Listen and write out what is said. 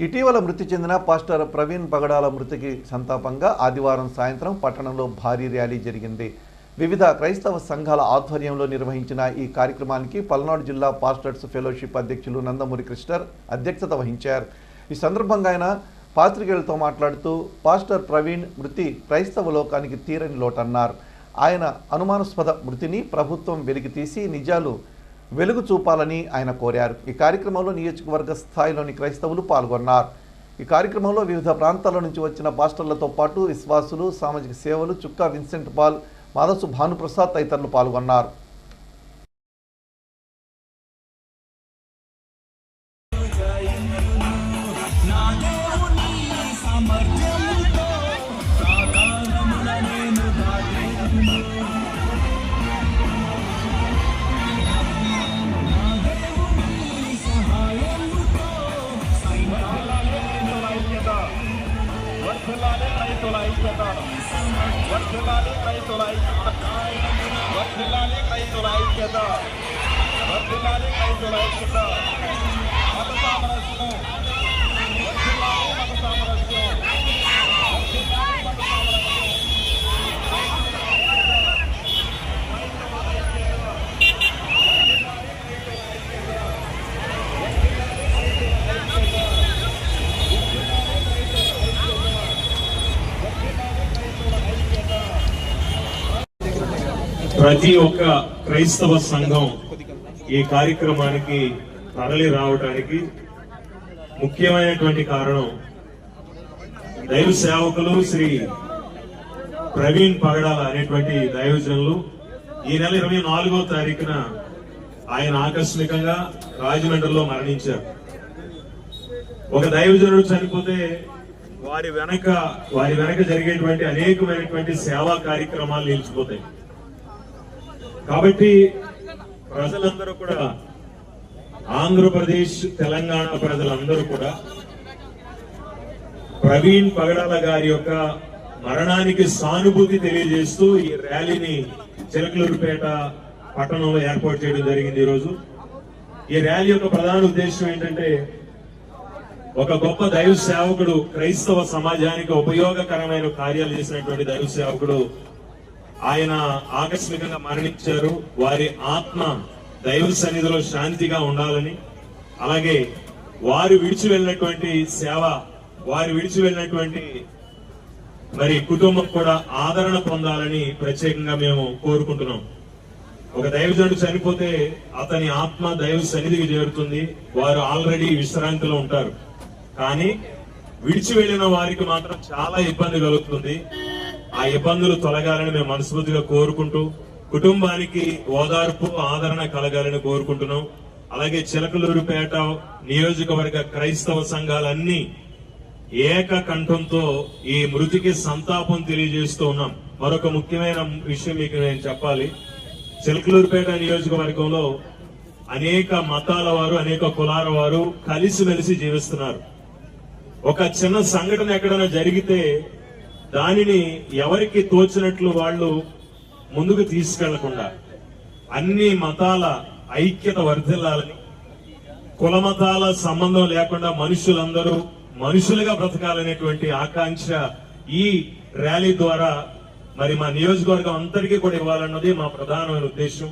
ఇటీవల మృతి చెందిన పాస్టర్ ప్రవీణ్ పగడాల మృతికి సంతాపంగా ఆదివారం సాయంత్రం పట్టణంలో భారీ ర్యాలీ జరిగింది. వివిధ క్రైస్తవ సంఘాల ఆధ్వర్యంలో నిర్వహించిన ఈ కార్యక్రమానికి పల్నాడు జిల్లా పాస్టర్స్ ఫెలోషిప్ అధ్యక్షులు నందమూరి కృష్ణర్ అధ్యక్షత వహించారు. ఈ సందర్భంగా ఆయన పాత్రికేయులతో మాట్లాడుతూ పాస్టర్ ప్రవీణ్ మృతి క్రైస్తవ లోకానికి తీరని లోటన్నారు. ఆయన అనుమానాస్పద మృతిని ప్రభుత్వం వెలికితీసి నిజాలు వెలుగు చూపాలని ఆయన కోరారు. ఈ కార్యక్రమంలో నియోజకవర్గ స్థాయిలోని క్రైస్తవులు పాల్గొన్నారు. ఈ కార్యక్రమంలో వివిధ ప్రాంతాల నుంచి వచ్చిన పాస్టర్లతో పాటు విశ్వాసులు, సామాజిక సేవలు, చుక్కా విన్సెంట్ పాల్, మాదసు భానుప్రసాద్ తదితరులు పాల్గొన్నారు. ప్రతి ఒక్క క్రైస్తవ సంఘం ఈ కార్యక్రమానికి తరలి రావడానికి ముఖ్యమైనటువంటి కారణం దైవ సేవకులు శ్రీ ప్రవీణ్ పగడాల అనేటువంటి దైవజనులు ఈ నెల 24వ తారీఖున ఆయన ఆకస్మికంగా రాజమండ్రిలో మరణించారు. ఒక దైవజనుడు చనిపోతే వారి వెనక జరిగేటువంటి అనేకమైనటువంటి సేవా కార్యక్రమాలు నిలిచిపోతాయి. కాబట్టి ప్రజలందరూ కూడా, ఆంధ్రప్రదేశ్ తెలంగాణ ప్రజలందరూ కూడా ప్రవీణ్ పగడాల గారి యొక్క మరణానికి సానుభూతి తెలియజేస్తూ ఈ ర్యాలీని చిలకలూరుపేట పట్టణంలో ఏర్పాటు చేయడం జరిగింది. ఈరోజు ఈ ర్యాలీ యొక్క ప్రధాన ఉద్దేశం ఏంటంటే, ఒక గొప్ప దైవ సేవకుడు, క్రైస్తవ సమాజానికి ఉపయోగకరమైన కార్యాలు చేసినటువంటి దైవ సేవకుడు ఆయన ఆకస్మికంగా మరణించారు. వారి ఆత్మ దైవ సన్నిధిలో శాంతిగా ఉండాలని, అలాగే వారు విడిచి వెళ్ళినటువంటి సేవ, వారు విడిచి వెళ్ళినటువంటి కుటుంబం కూడా ఆదరణ పొందాలని ప్రత్యేకంగా మేము కోరుకుంటున్నాం. ఒక దైవజనుడు చనిపోతే అతని ఆత్మ దైవ సన్నిధికి చేరుతుంది. వారు ఆల్రెడీ విశ్రాంతిలో ఉంటారు. కానీ విడిచి వెళ్లిన వారికి మాత్రం చాలా ఇబ్బంది కలుగుతుంది. ఆ ఇబ్బందులు తొలగాలని మేము మనస్ఫూర్తిగా కోరుకుంటూ, కుటుంబానికి ఓదార్పు, ఆదరణ కలగాలని కోరుకుంటున్నాం. అలాగే చిలకలూరుపేట నియోజకవర్గ క్రైస్తవ సంఘాలన్నీ ఏకకంఠంతో ఈ మృతికి సంతాపం తెలియజేస్తూ ఉన్నాం. మరొక ముఖ్యమైన విషయం మీకు నేను చెప్పాలి. చిలకలూరుపేట నియోజకవర్గంలో అనేక మతాల వారు, అనేక కులాల వారు కలిసిమెలిసి జీవిస్తున్నారు. ఒక చిన్న సంఘటన ఎక్కడైనా జరిగితే దానిని ఎవరికి తోచినట్లు వాళ్ళు ముందుకు తీసుకెళ్లకుండా అన్ని మతాల ఐక్యత వర్ధిల్లాలని, కుల మతాల సంబంధం లేకుండా మనుషులందరూ మనుషులుగా బ్రతకాలనేటువంటి ఆకాంక్ష ఈ ర్యాలీ ద్వారా మా నియోజకవర్గం అంతటికీ కూడా ఇవ్వాలన్నది మా ప్రధానమైన ఉద్దేశం.